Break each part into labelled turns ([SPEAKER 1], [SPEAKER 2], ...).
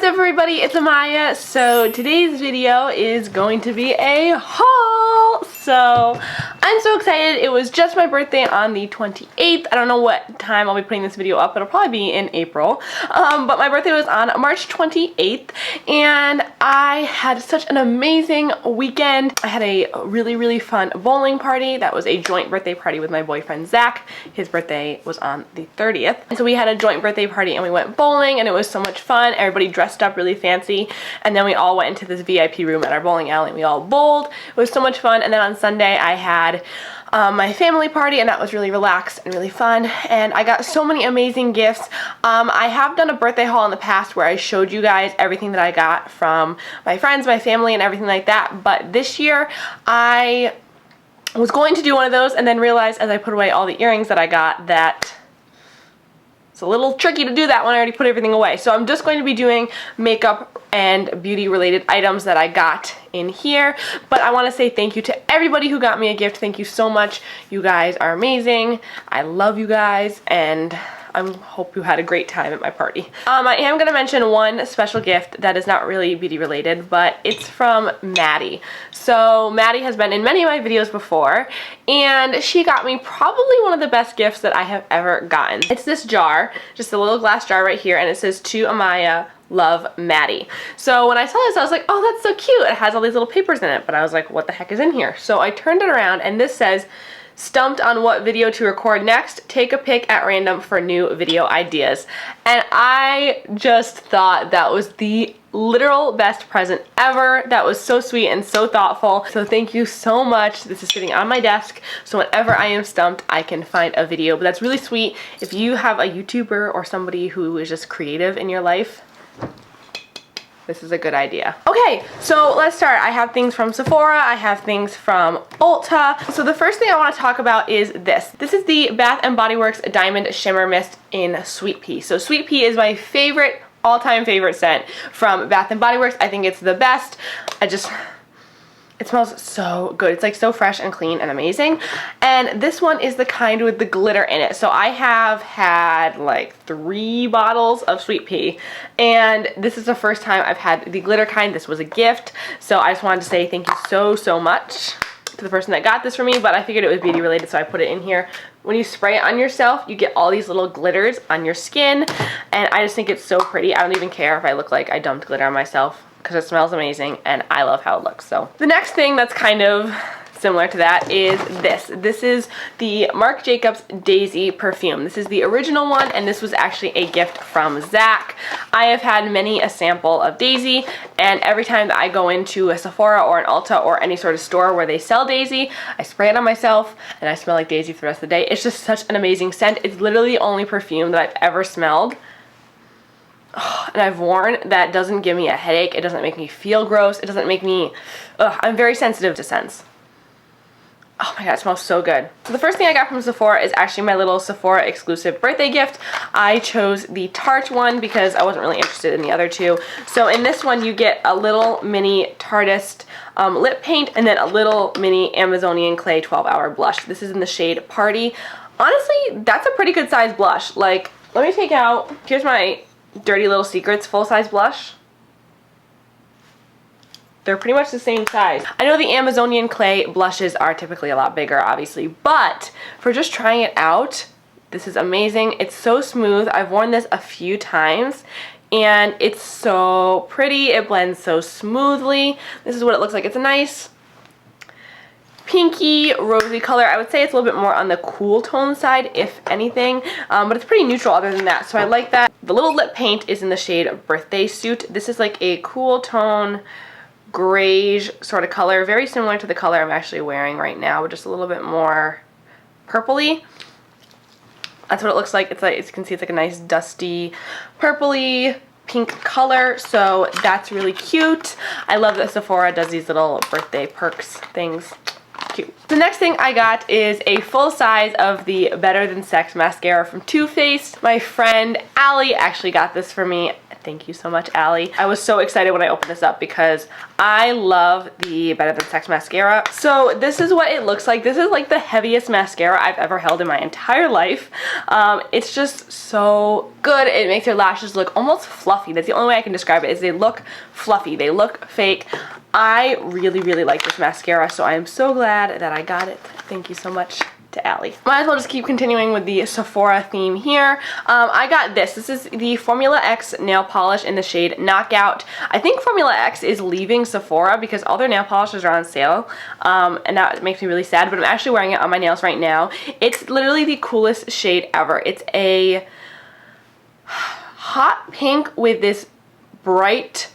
[SPEAKER 1] up everybody, it's Amaya. So today's video is going to be a haul. So I'm so excited. It was just my birthday on the 28th. I don't know what time I'll be putting this video up. It'll probably be in April. But my birthday was on March 28th and I had such an amazing weekend. I had a really fun bowling party. That was a joint birthday party with my boyfriend Zach. His birthday was on the 30th. And so we had a joint birthday party and we went bowling and it was so much fun. Everybody dressed up really fancy and then we all went into this VIP room at our bowling alley and we all bowled. It was so much fun. And then on Sunday I had my family party and that was really relaxed and really fun, and I got so many amazing gifts. I have done a birthday haul in the past where I showed you guys everything that I got from my friends, my family, and everything like that, but this year I was going to do one of those and then realized as I put away all the earrings that I got that it's a little tricky to do that when I already put everything away. So I'm just going to be doing makeup and beauty related items that I got in here. But I want to say thank you to everybody who got me a gift. Thank you so much. You guys are amazing. I love you guys and I hope you had a great time at my party. I am going to mention one special gift that is not really beauty related, but it's from Maddie. So Maddie has been in many of my videos before, and she got me probably one of the best gifts that I have ever gotten. It's this jar, just a little glass jar right here, and it says, "To Amaya, love, Maddie." So when I saw this, I was like, oh, that's so cute. It has all these little papers in it, but I was like, what the heck is in here? So I turned it around, and this says, "Stumped on what video to record next? Take a pic at random for new video ideas." And I just thought that was the literal best present ever. That was so sweet and so thoughtful. So thank you so much. This is sitting on my desk, so whenever I am stumped, I can find a video. But that's really sweet. If you have a YouTuber or somebody who is just creative in your life, this is a good idea. Okay, so let's start. I have things from Sephora. I have things from Ulta. So the first thing I want to talk about is this. This is the Bath & Body Works Diamond Shimmer Mist in Sweet Pea. So Sweet Pea is my favorite, all-time favorite scent from Bath & Body Works. I think it's the best. It smells so good. It's like so fresh and clean and amazing. And this one is the kind with the glitter in it. So I have had like 3 bottles of Sweet Pea, and this is the first time I've had the glitter kind. This was a gift. So I just wanted to say thank you so much to the person that got this for me, but I figured it was beauty related, so I put it in here. When you spray it on yourself, you get all these little glitters on your skin, and I just think it's so pretty. I don't even care if I look like I dumped glitter on myself, because it smells amazing and I love how it looks. So the next thing that's kind of similar to that is this. This is the Marc Jacobs Daisy perfume. This is the original one, and this was actually a gift from Zach. I have had many a sample of Daisy, and every time that I go into a Sephora or an Ulta or any sort of store where they sell Daisy, I spray it on myself and I smell like Daisy for the rest of the day. It's just such an amazing scent. It's literally the only perfume that I've ever smelled and I've worn that doesn't give me a headache. It doesn't make me feel gross. It doesn't make me, I'm very sensitive to scents. Oh my god, it smells so good. So the first thing I got from Sephora is actually my little Sephora exclusive birthday gift. I chose the Tarte one because I wasn't really interested in the other two. So in this one you get a little mini Tartist lip paint and then a little mini Amazonian Clay 12-hour blush. This is in the shade Party. Honestly, that's a pretty good size blush. Like, let me take out, here's my Dirty Little Secrets full-size blush. They're pretty much the same size. I know the Amazonian Clay blushes are typically a lot bigger, obviously, but for just trying it out, this is amazing. It's so smooth. I've worn this a few times, and it's so pretty. It blends so smoothly. This is what it looks like. It's a nice pinky rosy color. I would say it's a little bit more on the cool tone side, if anything, but it's pretty neutral other than that, so I like that. The little lip paint is in the shade Birthday Suit. This is like a cool tone grayish sort of color, very similar to the color I'm actually wearing right now, but just a little bit more purpley. That's what it looks like. It's like, as you can see, it's like a nice dusty purpley pink color, so that's really cute. I love that Sephora does these little birthday perks things. Cute. The next thing I got is a full size of the Better Than Sex mascara from Too Faced. My friend Allie actually got this for me. Thank you so much, Allie. I was so excited when I opened this up because I love the Better Than Sex mascara. So this is what it looks like. This is like the heaviest mascara I've ever held in my entire life. It's just so good. It makes your lashes look almost fluffy. That's the only way I can describe it, is they look fluffy. They look fake. I really, really like this mascara, so I am so glad that I got it. Thank you so much to Allie. Might as well just keep continuing with the Sephora theme here. I got this. This is the Formula X nail polish in the shade Knockout. I think Formula X is leaving Sephora because all their nail polishes are on sale, and that makes me really sad, but I'm actually wearing it on my nails right now. It's literally the coolest shade ever. It's a hot pink with this bright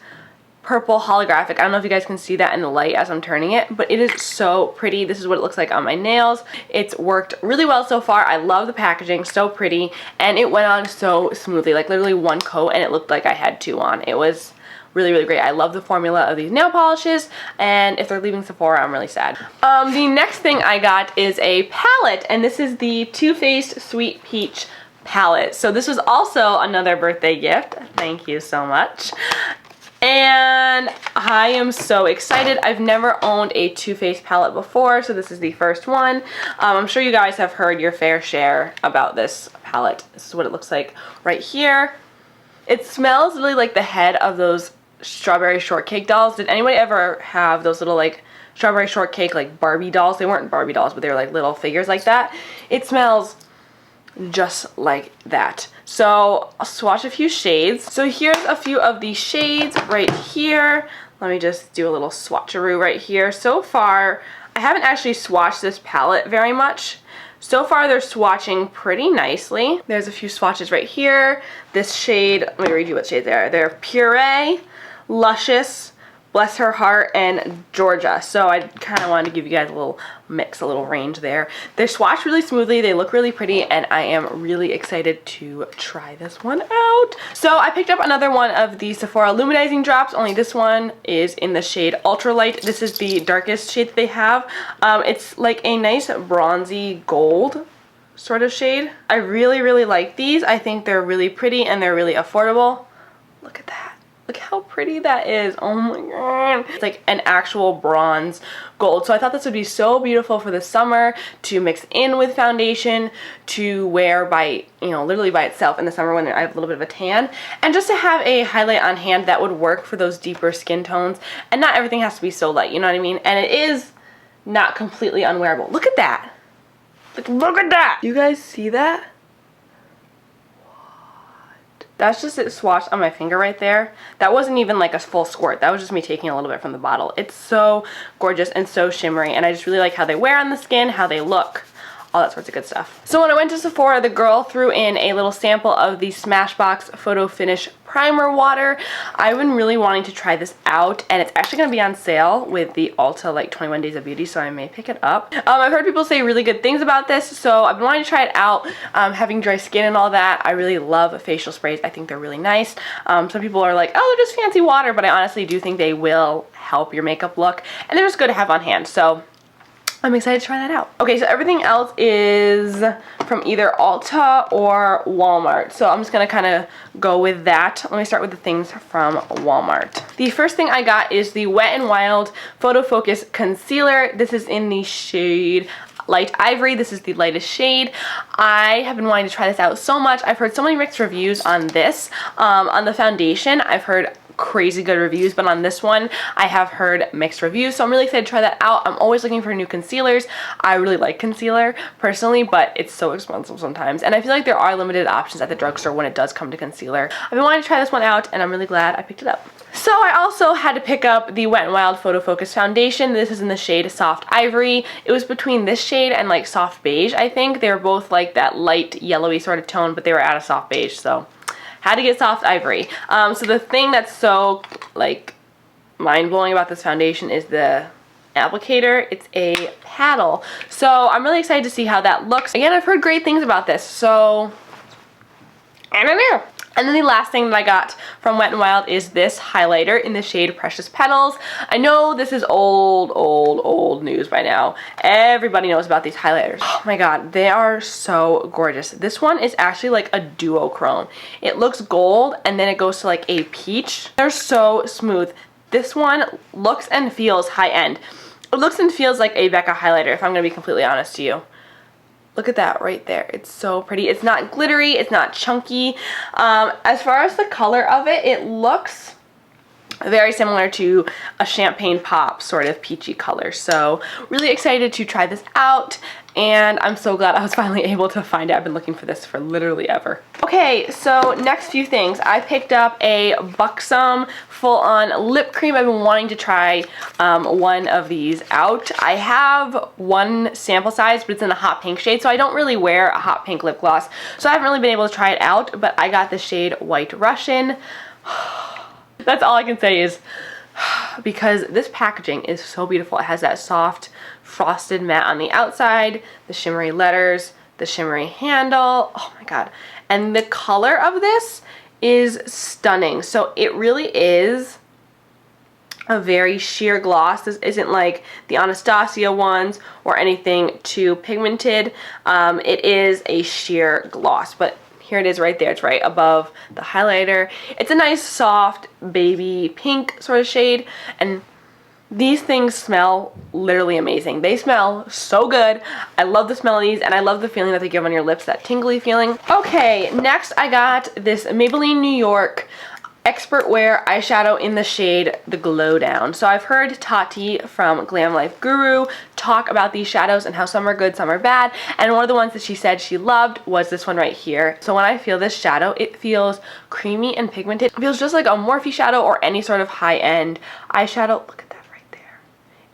[SPEAKER 1] purple holographic. I don't know if you guys can see that in the light as I'm turning it, but it is so pretty. This is what it looks like on my nails. It's worked really well so far. I love the packaging, so pretty, and it went on so smoothly, like literally one coat and it looked like I had two on. It was really, really great. I love the formula of these nail polishes, and if they're leaving Sephora, I'm really sad. The next thing I got is a palette, and this is the Too Faced Sweet Peach palette. So this was also another birthday gift. Thank you so much. And I am so excited. I've never owned a Too Faced palette before, so this is the first one. I'm sure you guys have heard your fair share about this palette. This is what it looks like right here. It smells really like the head of those strawberry shortcake dolls. Did anybody ever have those little like strawberry shortcake like Barbie dolls? They weren't Barbie dolls, but they were like little figures like that. It smells just like that. So I'll swatch a few shades. So here's a few of the shades right here. Let me just do a little swatcheroo right here. So far, I haven't actually swatched this palette very much. So far, they're swatching pretty nicely. There's a few swatches right here. This shade, let me read you what shades they are. They're Puree, Luscious, Bless Her Heart, and Georgia. So I kind of wanted to give you guys a little mix, a little range there. They're swatched really smoothly, they look really pretty, and I am really excited to try this one out. So I picked up another one of the Sephora Luminizing drops, only this one is in the shade Ultralight. This is the darkest shade that they have. It's like a nice bronzy gold sort of shade. I really, really like these. I think they're really pretty and they're really affordable. Look at that. Look how pretty that is. Oh my god. It's like an actual bronze gold. So I thought this would be so beautiful for the summer to mix in with foundation, to wear by, you know, literally by itself in the summer when I have a little bit of a tan. And just to have a highlight on hand that would work for those deeper skin tones. And not everything has to be so light, you know what I mean? And it is not completely unwearable. Look at that. Look at that. You guys see that? That's just it swatched on my finger right there. That wasn't even like a full squirt. That was just me taking a little bit from the bottle. It's so gorgeous and so shimmery, and I just really like how they wear on the skin, how they look, all that sorts of good stuff. So when I went to Sephora, the girl threw in a little sample of the Smashbox Photo Finish Primer Water. I've been really wanting to try this out, and it's actually going to be on sale with the Ulta like 21 Days of Beauty, so I may pick it up. I've heard people say really good things about this, so I've been wanting to try it out. Having dry skin and all that, I really love facial sprays. I think they're really nice. Some people are like, oh, they're just fancy water, but I honestly do think they will help your makeup look, and they're just good to have on hand. So I'm excited to try that out. Okay, so everything else is from either Ulta or Walmart. So I'm just gonna kind of go with that. Let me start with the things from Walmart. The first thing I got is the Wet n Wild Photofocus Concealer. This is in the shade Light Ivory. This is the lightest shade. I have been wanting to try this out so much. I've heard so many mixed reviews on this. On the foundation, I've heard crazy good reviews, but on this one I have heard mixed reviews, so I'm really excited to try that out. I'm always looking for new concealers. I really like concealer personally, but it's so expensive sometimes, and I feel like there are limited options at the drugstore when it does come to concealer. I've been wanting to try this one out, and I'm really glad I picked it up. So I also had to pick up the Wet n Wild Photofocus Foundation. This is in the shade Soft Ivory. It was between this shade and like Soft Beige, I think. They were both like that light yellowy sort of tone, but they were at a Soft Beige, so had to get Soft Ivory. So the thing that's so like mind-blowing about this foundation is the applicator. It's a paddle. So I'm really excited to see how that looks. Again, I've heard great things about this, so I don't know. And then the last thing that I got from Wet n Wild is this highlighter in the shade Precious Petals. I know this is old news by now. Everybody knows about these highlighters. Oh my god, they are so gorgeous. This one is actually like a duochrome. It looks gold and then it goes to like a peach. They're so smooth. This one looks and feels high-end. It looks and feels like a Becca highlighter, if I'm going to be completely honest to you. Look at that right there. It's so pretty. It's not glittery. It's not chunky. As far as the color of it, it looks very similar to a champagne pop sort of peachy color. So really excited to try this out, and I'm so glad I was finally able to find it. I've been looking for this for literally ever. Okay, so next few things. I picked up a Buxom full-on lip cream. I've been wanting to try one of these out. I have one sample size, but it's in the hot pink shade, so I don't really wear a hot pink lip gloss, so I haven't really been able to try it out, but I got the shade White Russian. That's all I can say is because this packaging is so beautiful. It has that soft frosted matte on the outside, the shimmery letters, the shimmery handle. Oh my god. And the color of this is stunning. So it really is a very sheer gloss. This isn't like the Anastasia ones or anything too pigmented. It is a sheer gloss, but here it is right there. It's right above the highlighter. It's a nice soft baby pink sort of shade, and these things smell literally amazing. They smell so good. I love the smell of these, and I love the feeling that they give on your lips, that tingly feeling. Okay, next I got this Maybelline New York Expertwear eyeshadow in the shade The Glow Down. So I've heard Tarte from Glam Life Guru talk about these shadows and how some are good, some are bad, and one of the ones that she said she loved was this one right here. So when I feel this shadow, it feels creamy and pigmented. It feels just like a Morphe shadow or any sort of high-end eyeshadow. Look at that right there.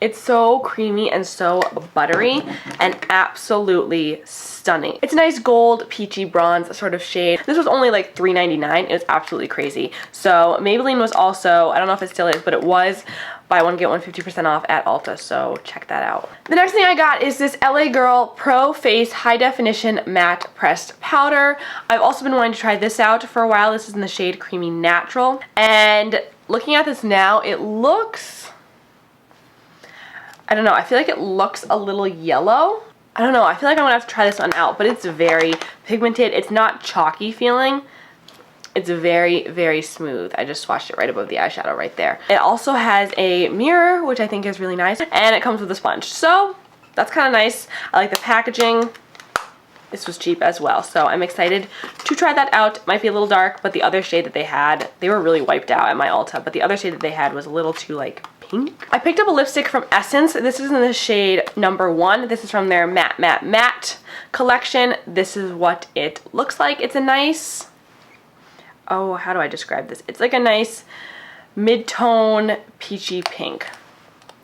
[SPEAKER 1] It's so creamy and so buttery and absolutely stunning. It's a nice gold peachy bronze sort of shade. This was only like $3.99. It was absolutely crazy. So Maybelline was also, I don't know if it still is, but it was buy one get one 50% off at Ulta, so check that out. The next thing I got is this LA Girl Pro Face High Definition Matte Pressed Powder. I've also been wanting to try this out for a while. This is in the shade Creamy Natural, and looking at this now, it looks, I don't know, I feel like it looks a little yellow. I don't know, I feel like I'm gonna have to try this one out, but it's very pigmented. It's not chalky feeling. It's very, very smooth. I just swatched it right above the eyeshadow right there. It also has a mirror, which I think is really nice, and it comes with a sponge. So that's kind of nice. I like the packaging. This was cheap as well, so I'm excited to try that out. It might be a little dark, but the other shade that they had, they were really wiped out at my Ulta, but the other shade that they had was a little too like pink. I picked up a lipstick from Essence. This is in the shade number 1. This is from their Matte Matte Matte collection. This is what it looks like. It's a nice, oh, how do I describe this? It's like a nice mid-tone peachy pink.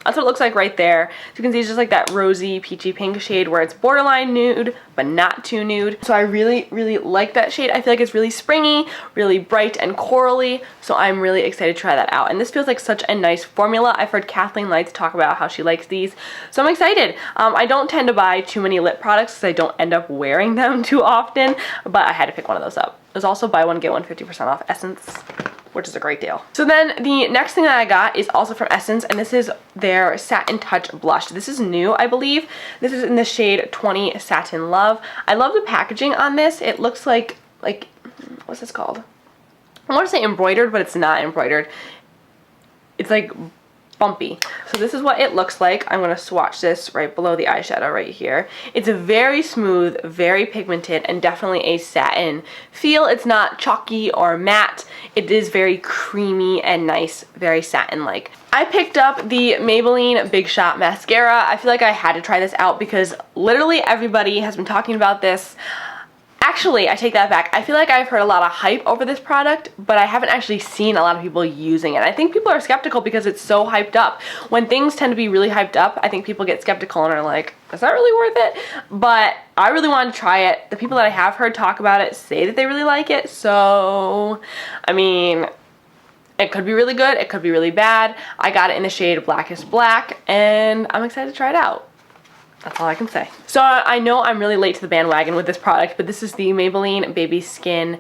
[SPEAKER 1] That's what it looks like right there. So you can see it's just like that rosy peachy pink shade where it's borderline nude but not too nude. So I really, really like that shade. I feel like it's really springy, really bright and corally, so I'm really excited to try that out. And this feels like such a nice formula. I've heard Kathleen Lights talk about how she likes these, so I'm excited. I don't tend to buy too many lip products because I don't end up wearing them too often, but I had to pick one of those up. It was also buy one get one 50% off Essence, which is a great deal. So then the next thing that I got is also from Essence, and this is their Satin Touch Blush. This is new, I believe. This is in the shade 20 Satin Love. I love the packaging on this. It looks like what's this called? I want to say embroidered, but it's not embroidered. It's like bumpy. So this is what it looks like. I'm going to swatch this right below the eyeshadow right here. It's a very smooth, very pigmented, and definitely a satin feel. It's not chalky or matte. It is very creamy and nice, very satin-like. I picked up the Maybelline Big Shot Mascara. I feel like I had to try this out because literally everybody has been talking about this. Actually, I take that back. I feel like I've heard a lot of hype over this product, but I haven't actually seen a lot of people using it. I think people are skeptical because it's so hyped up. When things tend to be really hyped up, I think people get skeptical and are like, is that really worth it? But I really wanted to try it. The people that I have heard talk about it say that they really like it, so, I mean, it could be really good, it could be really bad. I got it in the shade Blackest Black, and I'm excited to try it out. That's all I can say. So I know I'm really late to the bandwagon with this product, but this is the Maybelline Baby Skin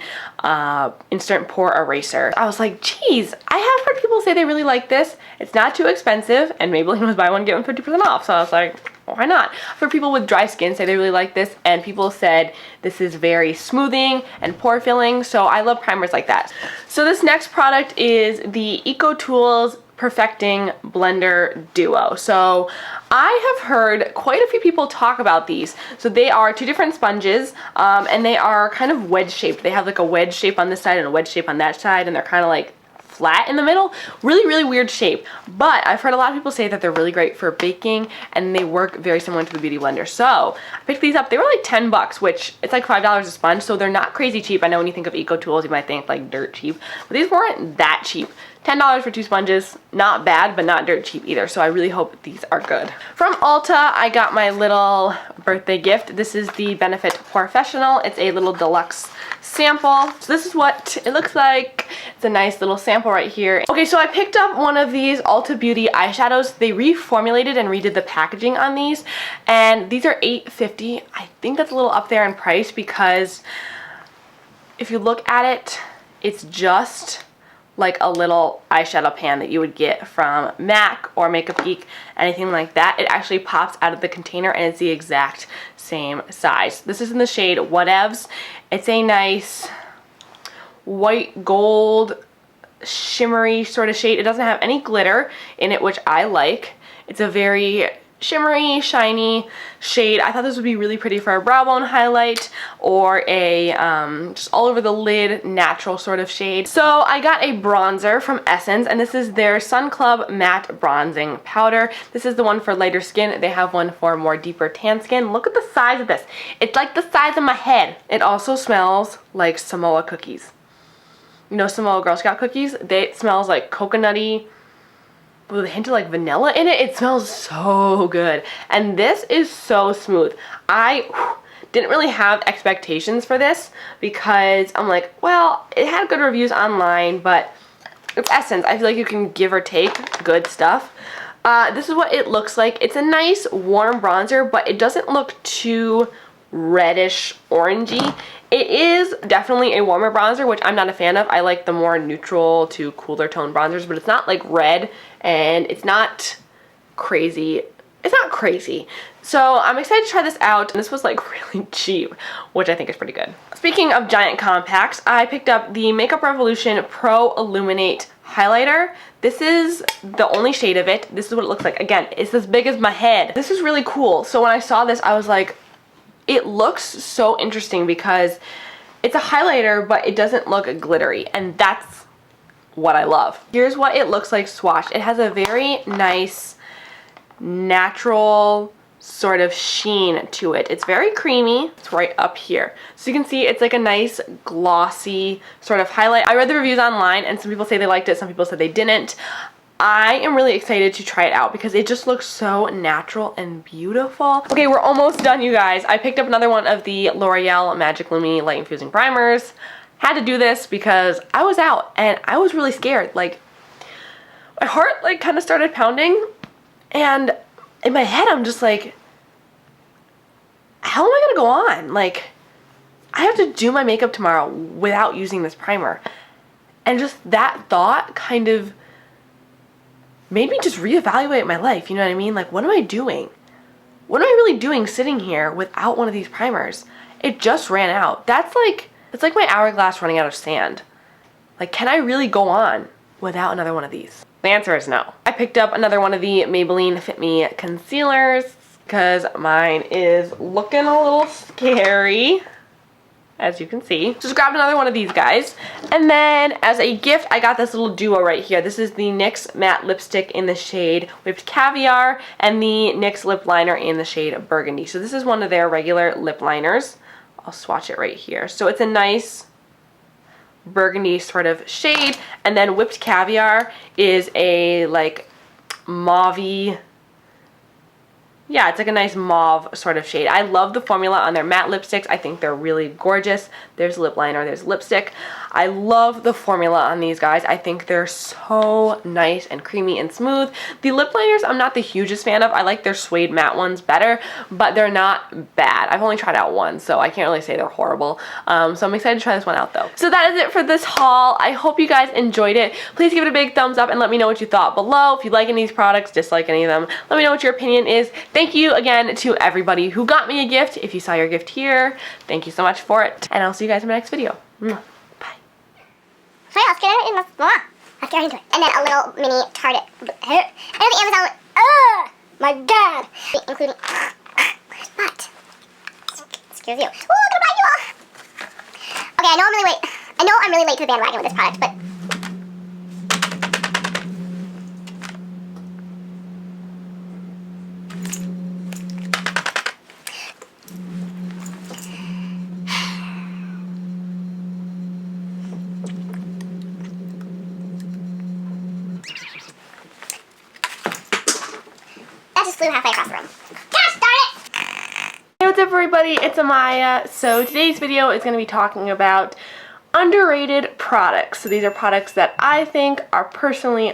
[SPEAKER 1] Instant Pore Eraser. I was like, geez, I have heard people say they really like this. It's not too expensive, and Maybelline was buy one, get one 50% off. So I was like, why not? I've heard people with dry skin say they really like this, and people said this is very smoothing and pore filling, so I love primers like that. So this next product is the EcoTools Perfecting Blender Duo. So I have heard quite a few people talk about these. So they are two different sponges, and they are kind of wedge shaped. They have like a wedge shape on this side and a wedge shape on that side, and they're kind of like flat in the middle. Really, really weird shape. But I've heard a lot of people say that they're really great for baking, and they work very similar to the Beauty Blender. So I picked these up. They were like 10 bucks, which it's like $5 a sponge, so they're not crazy cheap. I know when you think of eco tools, you might think like dirt cheap, but these weren't that cheap. $10 for two sponges, not bad, but not dirt cheap either. So I really hope these are good. From Ulta, I got my little birthday gift. This is the Benefit Professional. It's a little deluxe sample. So this is what it looks like. It's a nice little sample right here. Okay, so I picked up one of these Ulta Beauty eyeshadows. They reformulated and redid the packaging on these, and these are $8.50. I think that's a little up there in price because if you look at it, it's just like a little eyeshadow pan that you would get from MAC or Make a Peek, anything like that. It actually pops out of the container and it's the exact same size. This is in the shade Whatevs. It's a nice white gold shimmery sort of shade. It doesn't have any glitter in it, which I like. It's a very shimmery, shiny shade. I thought this would be really pretty for a brow bone highlight or a just all over the lid natural sort of shade. So I got a bronzer from Essence, and this is their Sun Club Matte Bronzing Powder. This is the one for lighter skin. They have one for more deeper tan skin. Look at the size of this. It's like the size of my head. It also smells like Samoa cookies. You know Samoa Girl Scout cookies? It smells like coconutty, with a hint of like vanilla in it. It smells so good, and this is so smooth. I didn't really have expectations for this because I'm like, well, it had good reviews online, but it's Essence. I feel like you can give or take good stuff. This is what it looks like. It's a nice warm bronzer, but it doesn't look too reddish orangey. It is definitely a warmer bronzer, which I'm not a fan of. I like the more neutral to cooler tone bronzers, but it's not like red, and it's not crazy. It's not crazy. So I'm excited to try this out. This was like really cheap, which I think is pretty good. Speaking of giant compacts, I picked up the Makeup Revolution Pro Illuminate Highlighter. This is the only shade of it. This is what it looks like. Again, it's as big as my head. This is really cool. So when I saw this, I was like, it looks so interesting because it's a highlighter, but it doesn't look glittery, and that's what I love. Here's what it looks like swatched. It has a very nice, natural sort of sheen to it. It's very creamy. It's right up here. So you can see it's like a nice glossy sort of highlight. I read the reviews online, and some people say they liked it, some people said they didn't. I am really excited to try it out because it just looks so natural and beautiful. Okay, we're almost done, you guys. I picked up another one of the L'Oreal Magic Lumi Light Infusing Primers. Had to do this because I was out and I was really scared. Like, my heart like kind of started pounding, and in my head I'm just like, how am I gonna go on? Like, I have to do my makeup tomorrow without using this primer. And just that thought kind of made me just reevaluate my life, you know what I mean? Like, what am I doing? What am I really doing sitting here without one of these primers? It just ran out. That's like, it's like my hourglass running out of sand. Like, can I really go on without another one of these? The answer is no. I picked up another one of the Maybelline Fit Me concealers because mine is looking a little scary, as you can see. Just grabbed another one of these guys. And then as a gift, I got this little duo right here. This is the NYX matte lipstick in the shade Whipped Caviar and the NYX lip liner in the shade Burgundy. So this is one of their regular lip liners. I'll swatch it right here. So it's a nice burgundy sort of shade, and then Whipped Caviar is a like mauve-y, yeah, it's like a nice mauve sort of shade. I love the formula on their matte lipsticks. I think they're really gorgeous. There's lip liner, there's lipstick. I love the formula on these guys. I think they're so nice and creamy and smooth. The lip liners I'm not the hugest fan of. I like their suede matte ones better, but they're not bad. I've only tried out one, so I can't really say they're horrible. So I'm excited to try this one out though. So that is it for this haul. I hope you guys enjoyed it. Please give it a big thumbs up and let me know what you thought below. If you like any of these products, dislike any of them, let me know what your opinion is. Thank you again to everybody who got me a gift. If you saw your gift here, thank you so much for it. And I'll see you guys in my next video. Bye.
[SPEAKER 2] それはつけられますわ。Let's get into it. And then a little mini Tarte. I know the Amazon one. Ugh! My God! Including... But... Excuse you. Ooh, I'm gonna buy you all! Okay, I know I'm really late to the bandwagon with this product, but... That just flew halfway across the room. Gosh darn it!
[SPEAKER 1] Hey, what's up everybody? It's Amaya. So today's video is going to be talking about underrated products. So these are products that I think are personally